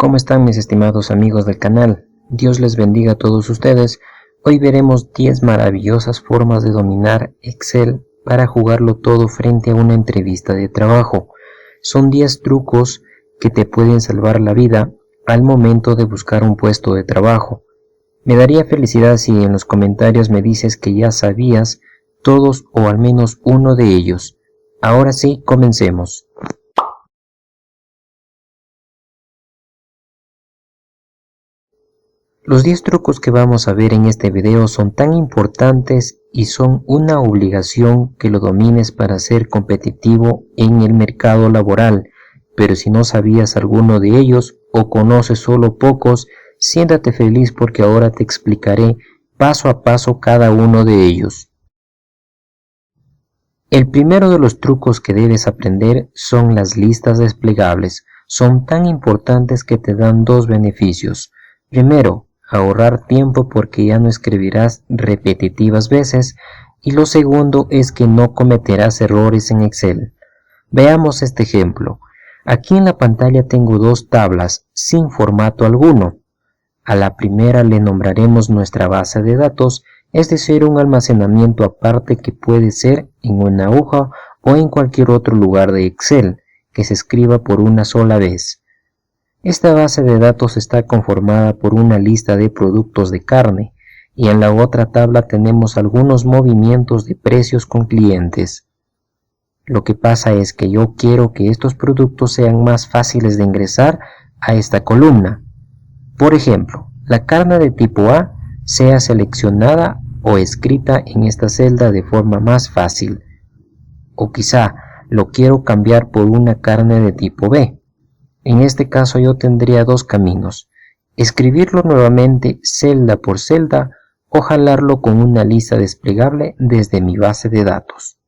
¿Cómo están mis estimados amigos del canal? Dios les bendiga a todos ustedes. Hoy veremos 10 maravillosas formas de dominar Excel para jugarlo todo frente a una entrevista de trabajo. Son 10 trucos que te pueden salvar la vida al momento de buscar un puesto de trabajo. Me daría felicidad si en los comentarios me dices que ya sabías todos o al menos uno de ellos. Ahora sí, comencemos. Los 10 trucos que vamos a ver en este video son tan importantes y son una obligación que lo domines para ser competitivo en el mercado laboral, pero si no sabías alguno de ellos o conoces solo pocos, siéntate feliz porque ahora te explicaré paso a paso cada uno de ellos. El primero de los trucos que debes aprender son las listas desplegables. Son tan importantes que te dan dos beneficios. Primero, ahorrar tiempo porque ya no escribirás repetitivas veces, y lo segundo es que no cometerás errores en Excel. Veamos este ejemplo. Aquí en la pantalla tengo dos tablas sin formato alguno. A la primera le nombraremos nuestra base de datos, es decir, un almacenamiento aparte que puede ser en una hoja o en cualquier otro lugar de Excel, que se escriba por una sola vez. Esta base de datos está conformada por una lista de productos de carne y en la otra tabla tenemos algunos movimientos de precios con clientes. Lo que pasa es que yo quiero que estos productos sean más fáciles de ingresar a esta columna. Por ejemplo, la carne de tipo A sea seleccionada o escrita en esta celda de forma más fácil. O quizá lo quiero cambiar por una carne de tipo B. En este caso yo tendría dos caminos, escribirlo nuevamente celda por celda o jalarlo con una lista desplegable desde mi base de datos.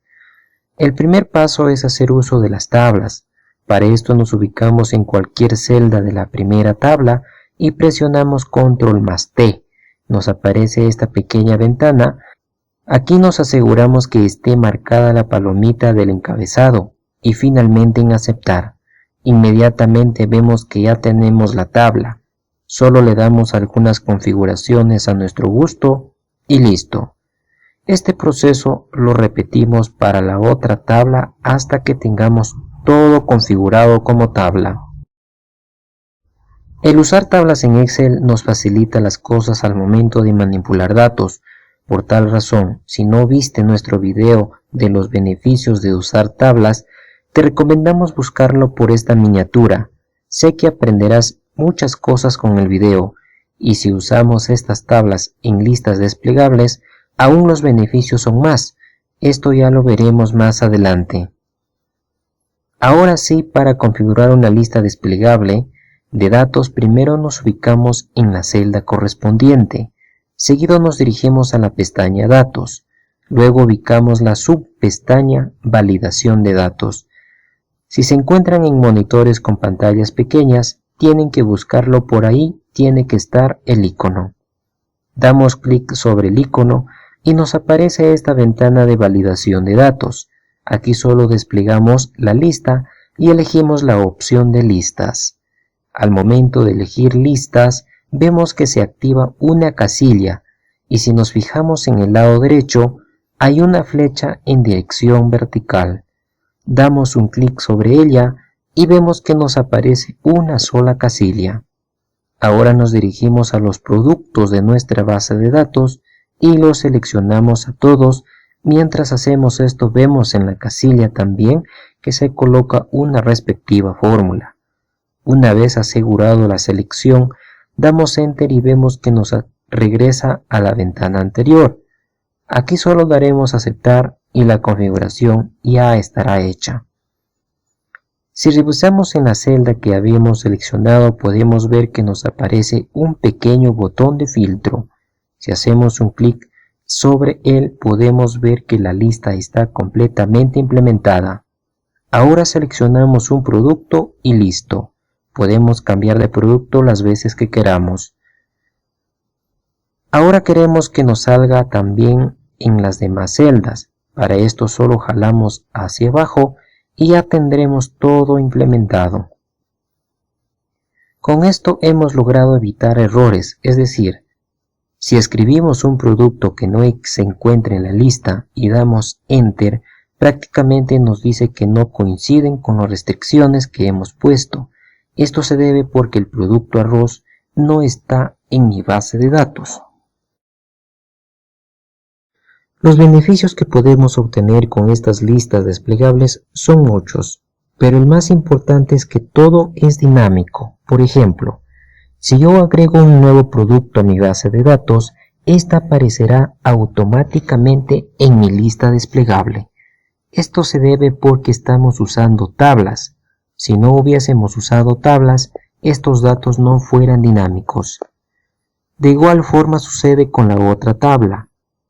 El primer paso es hacer uso de las tablas. Para esto nos ubicamos en cualquier celda de la primera tabla y presionamos Control más T. Nos aparece esta pequeña ventana. Aquí nos aseguramos que esté marcada la palomita del encabezado y finalmente en aceptar. Inmediatamente vemos que ya tenemos la tabla. Solo le damos algunas configuraciones a nuestro gusto y listo. Este proceso lo repetimos para la otra tabla hasta que tengamos todo configurado como tabla. El usar tablas en Excel nos facilita las cosas al momento de manipular datos. Por tal razón, si no viste nuestro video de los beneficios de usar tablas, te recomendamos buscarlo por esta miniatura. Sé que aprenderás muchas cosas con el video, y si usamos estas tablas en listas desplegables, aún los beneficios son más. Esto ya lo veremos más adelante. Ahora sí, para configurar una lista desplegable de datos, primero nos ubicamos en la celda correspondiente. Seguido nos dirigimos a la pestaña Datos. Luego ubicamos la subpestaña Validación de datos. Si se encuentran en monitores con pantallas pequeñas, tienen que buscarlo por ahí, tiene que estar el icono. Damos clic sobre el icono y nos aparece esta ventana de validación de datos. Aquí solo desplegamos la lista y elegimos la opción de listas. Al momento de elegir listas, vemos que se activa una casilla y si nos fijamos en el lado derecho, hay una flecha en dirección vertical. Damos un clic sobre ella y vemos que nos aparece una sola casilla. Ahora nos dirigimos a los productos de nuestra base de datos y los seleccionamos a todos. Mientras hacemos esto vemos en la casilla también que se coloca una respectiva fórmula. Una vez asegurado la selección, damos Enter y vemos que nos regresa a la ventana anterior. Aquí solo daremos aceptar y la configuración ya estará hecha. Si revisamos en la celda que habíamos seleccionado, podemos ver que nos aparece un pequeño botón de filtro. Si hacemos un clic sobre él, podemos ver que la lista está completamente implementada. Ahora seleccionamos un producto y listo. Podemos cambiar de producto las veces que queramos. Ahora queremos que nos salga también en las demás celdas. Para esto solo jalamos hacia abajo y ya tendremos todo implementado. Con esto hemos logrado evitar errores, es decir, si escribimos un producto que no se encuentra en la lista y damos Enter, prácticamente nos dice que no coinciden con las restricciones que hemos puesto. Esto se debe porque el producto arroz no está en mi base de datos. Los beneficios que podemos obtener con estas listas desplegables son muchos, pero el más importante es que todo es dinámico. Por ejemplo, si yo agrego un nuevo producto a mi base de datos, esta aparecerá automáticamente en mi lista desplegable. Esto se debe porque estamos usando tablas. Si no hubiésemos usado tablas, estos datos no fueran dinámicos. De igual forma sucede con la otra tabla.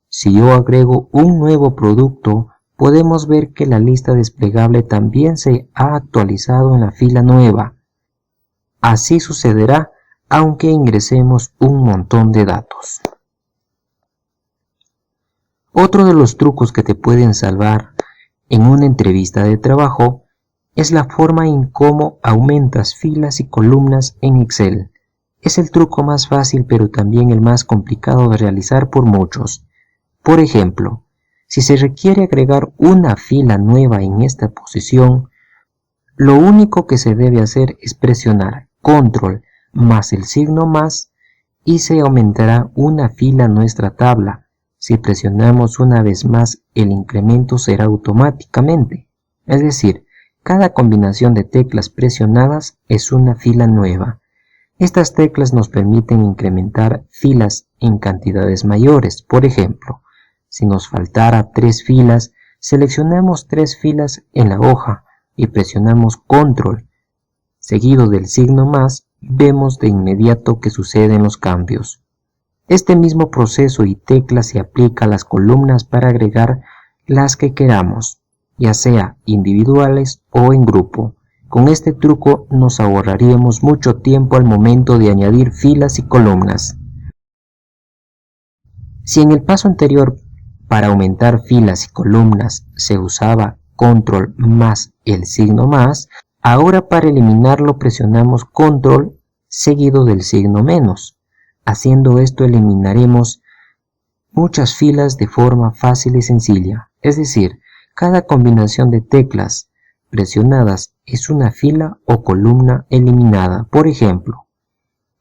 Si yo agrego un nuevo producto, podemos ver que la lista desplegable también se ha actualizado en la fila nueva. Así sucederá aunque ingresemos un montón de datos. Otro de los trucos que te pueden salvar en una entrevista de trabajo es la forma en cómo aumentas filas y columnas en Excel. Es el truco más fácil pero también el más complicado de realizar por muchos. Por ejemplo, si se requiere agregar una fila nueva en esta posición, lo único que se debe hacer es presionar Control más el signo más y se aumentará una fila en nuestra tabla. Si presionamos una vez más, el incremento será automáticamente. Es decir, cada combinación de teclas presionadas es una fila nueva. Estas teclas nos permiten incrementar filas en cantidades mayores. Por ejemplo, si nos faltara 3 filas, seleccionamos 3 filas en la hoja y presionamos Control, seguido del signo más, vemos de inmediato que suceden los cambios. Este mismo proceso y tecla se aplica a las columnas para agregar las que queramos, ya sea individuales o en grupo. Con este truco nos ahorraríamos mucho tiempo al momento de añadir filas y columnas. Si en el paso anterior para aumentar filas y columnas se usaba Control más el signo más, ahora para eliminarlo presionamos Control seguido del signo menos. Haciendo esto eliminaremos muchas filas de forma fácil y sencilla. Es decir, cada combinación de teclas presionadas es una fila o columna eliminada. Por ejemplo,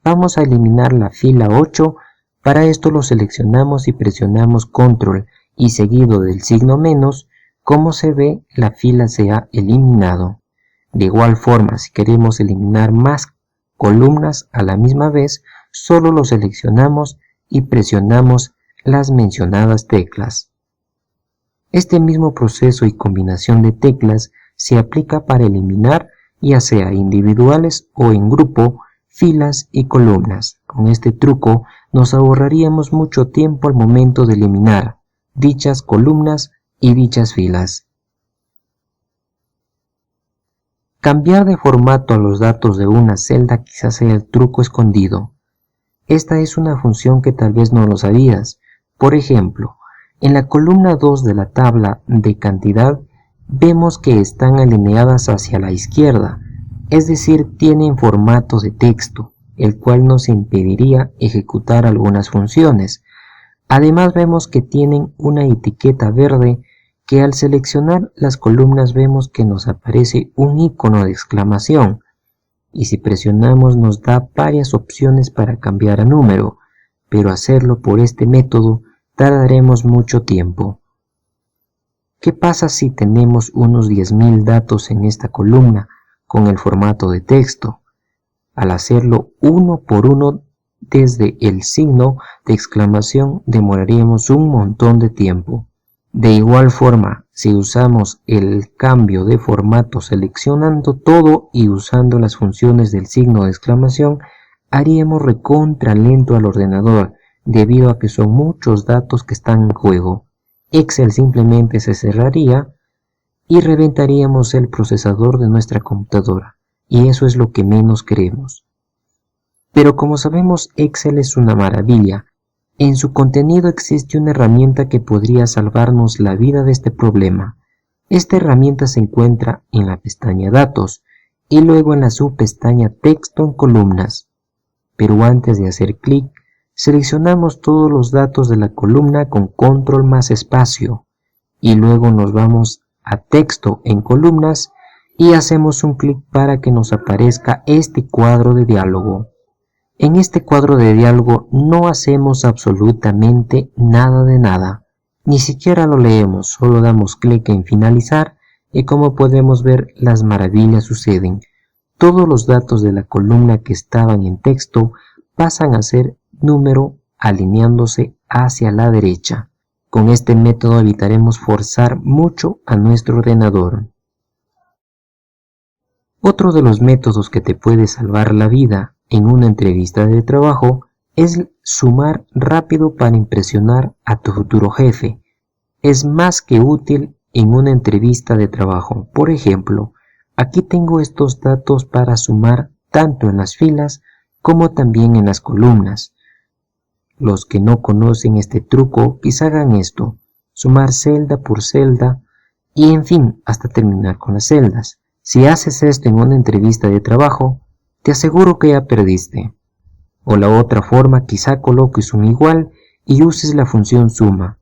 vamos a eliminar la fila 8. Para esto lo seleccionamos y presionamos Control y seguido del signo menos. Como se ve, la fila se ha eliminado. De igual forma, si queremos eliminar más columnas a la misma vez, solo lo seleccionamos y presionamos las mencionadas teclas. Este mismo proceso y combinación de teclas se aplica para eliminar, ya sea individuales o en grupo, filas y columnas. Con este truco nos ahorraríamos mucho tiempo al momento de eliminar dichas columnas y dichas filas. Cambiar de formato a los datos de una celda quizás sea el truco escondido. Esta es una función que tal vez no lo sabías. Por ejemplo, en la columna 2 de la tabla de cantidad vemos que están alineadas hacia la izquierda, es decir, tienen formato de texto, el cual nos impediría ejecutar algunas funciones. Además vemos que tienen una etiqueta verde que al seleccionar las columnas vemos que nos aparece un icono de exclamación y si presionamos nos da varias opciones para cambiar a número, pero hacerlo por este método tardaremos mucho tiempo. ¿Qué pasa si tenemos unos 10.000 datos en esta columna con el formato de texto? Al hacerlo uno por uno desde el signo de exclamación demoraríamos un montón de tiempo. De igual forma, si usamos el cambio de formato seleccionando todo y usando las funciones del signo de exclamación, haríamos recontra lento al ordenador debido a que son muchos datos que están en juego. Excel simplemente se cerraría y reventaríamos el procesador de nuestra computadora, y eso es lo que menos queremos. Pero como sabemos, Excel es una maravilla. En su contenido existe una herramienta que podría salvarnos la vida de este problema. Esta herramienta se encuentra en la pestaña Datos. y luego en la subpestaña Texto en columnas. Pero antes de hacer clic, seleccionamos todos los datos de la columna con control más espacio y luego nos vamos a Texto en columnas y hacemos un clic para que nos aparezca este cuadro de diálogo. En este cuadro de diálogo no hacemos absolutamente nada de nada, ni siquiera lo leemos, solo damos clic en finalizar y como podemos ver las maravillas suceden. Todos los datos de la columna que estaban en texto pasan a ser número alineándose hacia la derecha. Con este método evitaremos forzar mucho a nuestro ordenador. Otro de los métodos que te puede salvar la vida en una entrevista de trabajo es sumar rápido para impresionar a tu futuro jefe. Es más que útil en una entrevista de trabajo. Por ejemplo, aquí tengo estos datos para sumar tanto en las filas como también en las columnas. Los que no conocen este truco quizá hagan esto, sumar celda por celda y en fin hasta terminar con las celdas. Si haces esto en una entrevista de trabajo, te aseguro que ya perdiste. O la otra forma, quizá coloques un igual y uses la función suma.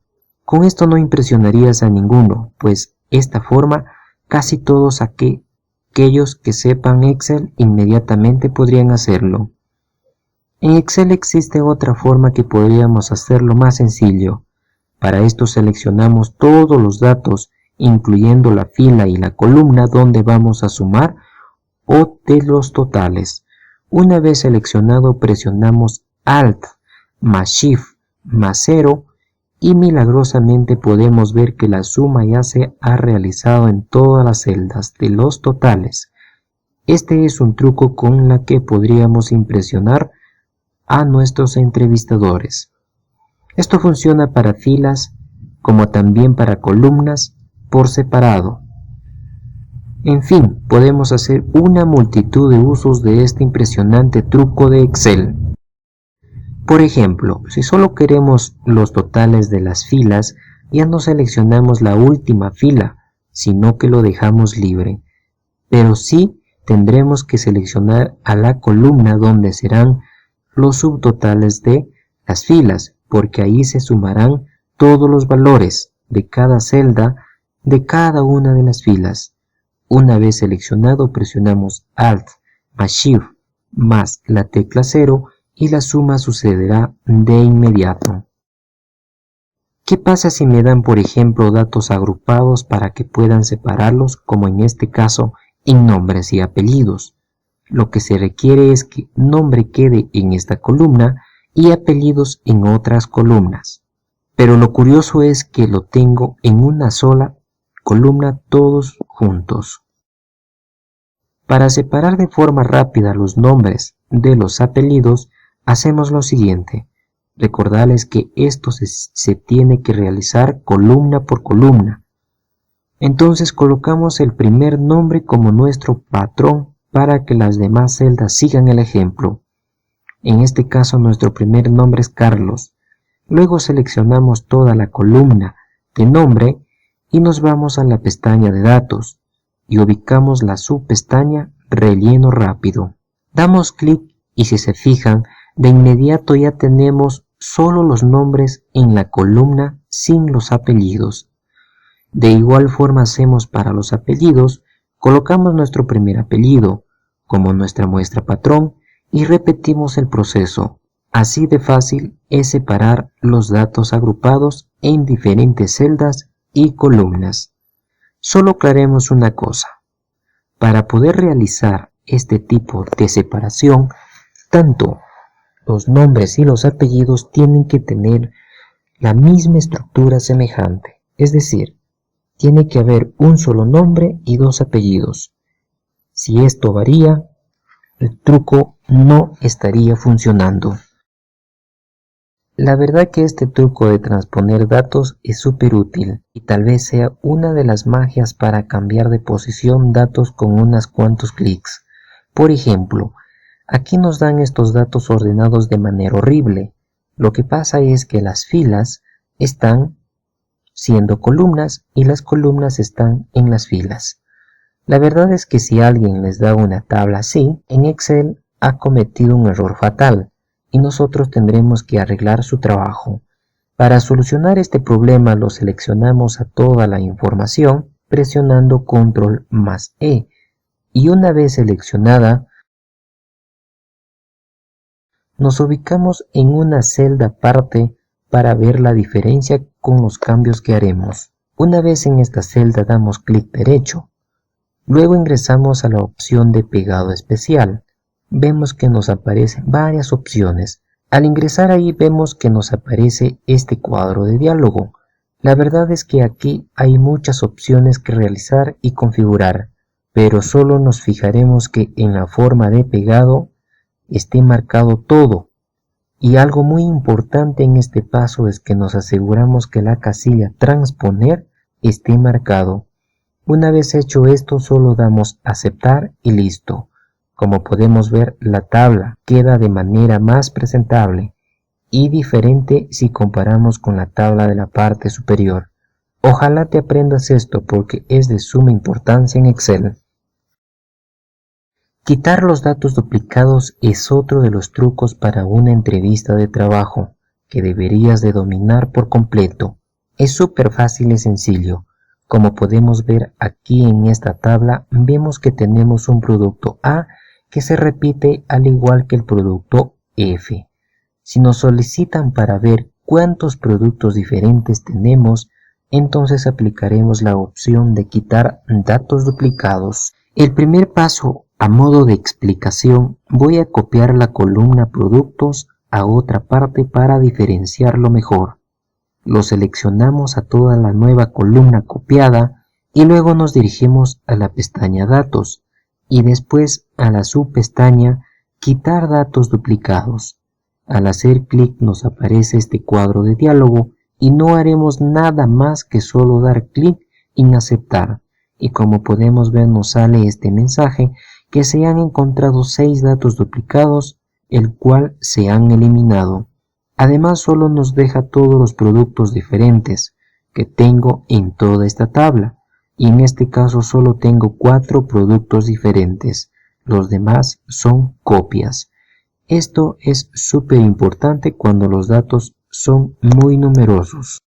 Con esto no impresionarías a ninguno, pues esta forma casi todos aquellos que sepan Excel inmediatamente podrían hacerlo. En Excel existe otra forma que podríamos hacerlo más sencillo. Para esto seleccionamos todos los datos, incluyendo la fila y la columna donde vamos a sumar o de los totales. Una vez seleccionado presionamos Alt más Shift más 0 y milagrosamente podemos ver que la suma ya se ha realizado en todas las celdas de los totales. Este es un truco con el que podríamos impresionar a nuestros entrevistadores. Esto funciona para filas como también para columnas por separado. En fin, podemos hacer una multitud de usos de este impresionante truco de Excel. Por ejemplo, si solo queremos los totales de las filas, ya no seleccionamos la última fila, sino que lo dejamos libre. Pero sí tendremos que seleccionar a la columna donde serán los subtotales de las filas, porque ahí se sumarán todos los valores de cada celda de cada una de las filas. Una vez seleccionado, presionamos Alt más Shift más la tecla 0 y la suma sucederá de inmediato. ¿Qué pasa si me dan, por ejemplo, datos agrupados para que puedan separarlos, como en este caso, en nombres y apellidos? Lo que se requiere es que nombre quede en esta columna y apellidos en otras columnas. Pero lo curioso es que lo tengo en una sola columna todos juntos. Para separar de forma rápida los nombres de los apellidos, hacemos lo siguiente. Recordarles que esto se tiene que realizar columna por columna. Entonces colocamos el primer nombre como nuestro patrón para que las demás celdas sigan el ejemplo. En este caso nuestro primer nombre es Carlos. Luego seleccionamos toda la columna de nombre y nos vamos a la pestaña de datos y ubicamos la subpestaña Relleno rápido. Damos clic y si se fijan, de inmediato ya tenemos solo los nombres en la columna sin los apellidos. De igual forma hacemos para los apellidos, colocamos nuestro primer apellido como nuestra muestra patrón y repetimos el proceso. Así de fácil es separar los datos agrupados en diferentes celdas y columnas. Solo aclaremos una cosa. Para poder realizar este tipo de separación, tanto los nombres y los apellidos tienen que tener la misma estructura semejante, es decir, tiene que haber un solo nombre y dos apellidos. Si esto varía, el truco no estaría funcionando. La verdad que este truco de transponer datos es súper útil y tal vez sea una de las magias para cambiar de posición datos con unos cuantos clics. Por ejemplo, aquí nos dan estos datos ordenados de manera horrible. Lo que pasa es que las filas están siendo columnas y las columnas están en las filas. La verdad es que si alguien les da una tabla así, en Excel ha cometido un error fatal y nosotros tendremos que arreglar su trabajo. Para solucionar este problema lo seleccionamos a toda la información presionando Control más E y una vez seleccionada nos ubicamos en una celda aparte para ver la diferencia con los cambios que haremos. Una vez en esta celda damos clic derecho. Luego ingresamos a la opción de pegado especial. Vemos que nos aparecen varias opciones. Al ingresar ahí vemos que nos aparece este cuadro de diálogo. La verdad es que aquí hay muchas opciones que realizar y configurar, pero solo nos fijaremos que en la forma de pegado esté marcado todo. Y algo muy importante en este paso es que nos aseguramos que la casilla transponer esté marcado. Una vez hecho esto solo damos aceptar y listo. Como podemos ver, la tabla queda de manera más presentable y diferente si comparamos con la tabla de la parte superior. Ojalá te aprendas esto porque es de suma importancia en Excel. Quitar los datos duplicados es otro de los trucos para una entrevista de trabajo que deberías de dominar por completo. Es súper fácil y sencillo. Como podemos ver aquí en esta tabla, vemos que tenemos un producto A que se repite al igual que el producto F. Si nos solicitan para ver cuántos productos diferentes tenemos, entonces aplicaremos la opción de quitar datos duplicados. El primer paso, a modo de explicación, voy a copiar la columna productos a otra parte para diferenciarlo mejor. Lo seleccionamos a toda la nueva columna copiada y luego nos dirigimos a la pestaña Datos y después a la subpestaña Quitar datos duplicados. Al hacer clic nos aparece este cuadro de diálogo y no haremos nada más que solo dar clic en aceptar. Y como podemos ver nos sale este mensaje que se han encontrado 6 datos duplicados, el cual se han eliminado. Además solo nos deja todos los productos diferentes que tengo en toda esta tabla y en este caso solo tengo 4 productos diferentes, los demás son copias. Esto es súper importante cuando los datos son muy numerosos.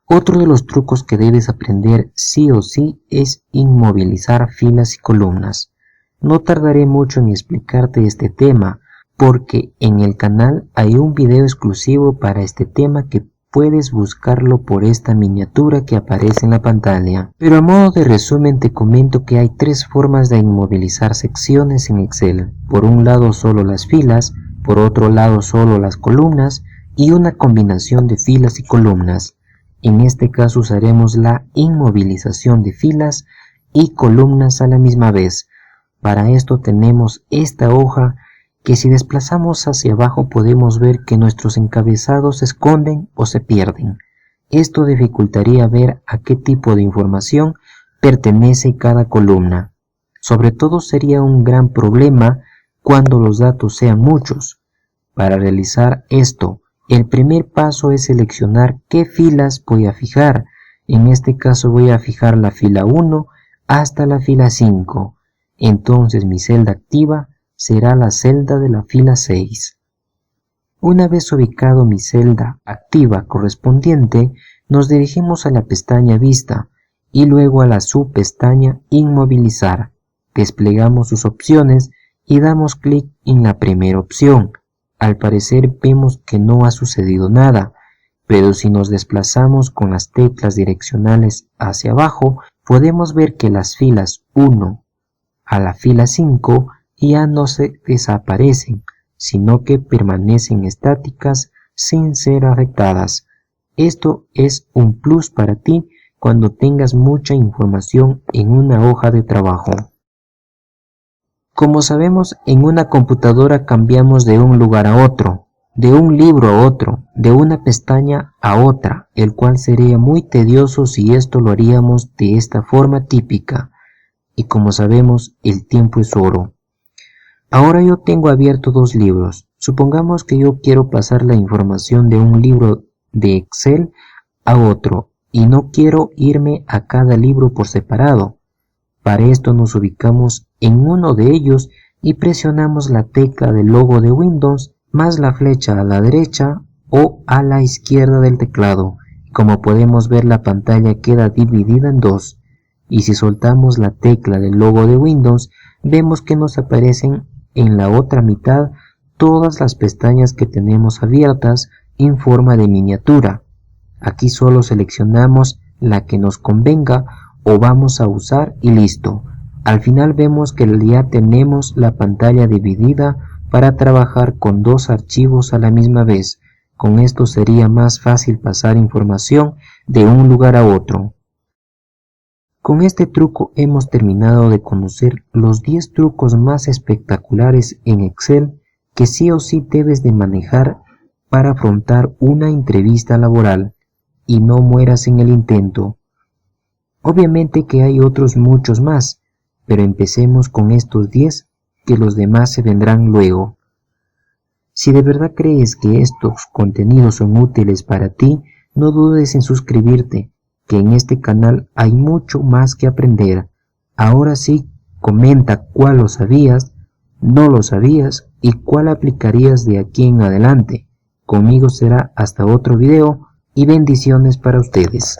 Otro de los trucos que debes aprender sí o sí es inmovilizar filas y columnas. No tardaré mucho en explicarte este tema, porque en el canal hay un video exclusivo para este tema que puedes buscarlo por esta miniatura que aparece en la pantalla. Pero a modo de resumen te comento que hay 3 formas de inmovilizar secciones en Excel. Por un lado solo las filas, por otro lado solo las columnas y una combinación de filas y columnas. En este caso usaremos la inmovilización de filas y columnas a la misma vez. Para esto tenemos esta hoja que si desplazamos hacia abajo podemos ver que nuestros encabezados se esconden o se pierden. Esto dificultaría ver a qué tipo de información pertenece cada columna. Sobre todo sería un gran problema cuando los datos sean muchos. Para realizar esto, el primer paso es seleccionar qué filas voy a fijar. En este caso voy a fijar la fila 1 hasta la fila 5. Entonces mi celda activa será la celda de la fila 6. Una vez ubicado mi celda activa correspondiente, nos dirigimos a la pestaña Vista y luego a la subpestaña Inmovilizar. Desplegamos sus opciones y damos clic en la primera opción. Al parecer vemos que no ha sucedido nada, pero si nos desplazamos con las teclas direccionales hacia abajo, podemos ver que las filas 1 a la fila 5 ya no se desaparecen, sino que permanecen estáticas sin ser afectadas. Esto es un plus para ti cuando tengas mucha información en una hoja de trabajo. Como sabemos, en una computadora cambiamos de un lugar a otro, de un libro a otro, de una pestaña a otra, el cual sería muy tedioso si esto lo haríamos de esta forma típica. Y como sabemos, el tiempo es oro. Ahora yo tengo abierto 2 libros. Supongamos que yo quiero pasar la información de un libro de Excel a otro y no quiero irme a cada libro por separado. Para esto nos ubicamos en uno de ellos y presionamos la tecla del logo de Windows más la flecha a la derecha o a la izquierda del teclado. Como podemos ver, la pantalla queda dividida en dos, y si soltamos la tecla del logo de Windows, vemos que nos aparecen en la otra mitad todas las pestañas que tenemos abiertas en forma de miniatura. Aquí solo seleccionamos la que nos convenga o vamos a usar y listo. Al final vemos que ya tenemos la pantalla dividida para trabajar con dos archivos a la misma vez. Con esto sería más fácil pasar información de un lugar a otro. Con este truco hemos terminado de conocer los 10 trucos más espectaculares en Excel que sí o sí debes de manejar para afrontar una entrevista laboral y no mueras en el intento. Obviamente que hay otros muchos más, pero empecemos con estos 10 que los demás se vendrán luego. Si de verdad crees que estos contenidos son útiles para ti, no dudes en suscribirte, que en este canal hay mucho más que aprender. Ahora sí, comenta cuál lo sabías, no lo sabías y cuál aplicarías de aquí en adelante. Conmigo será hasta otro video y bendiciones para ustedes.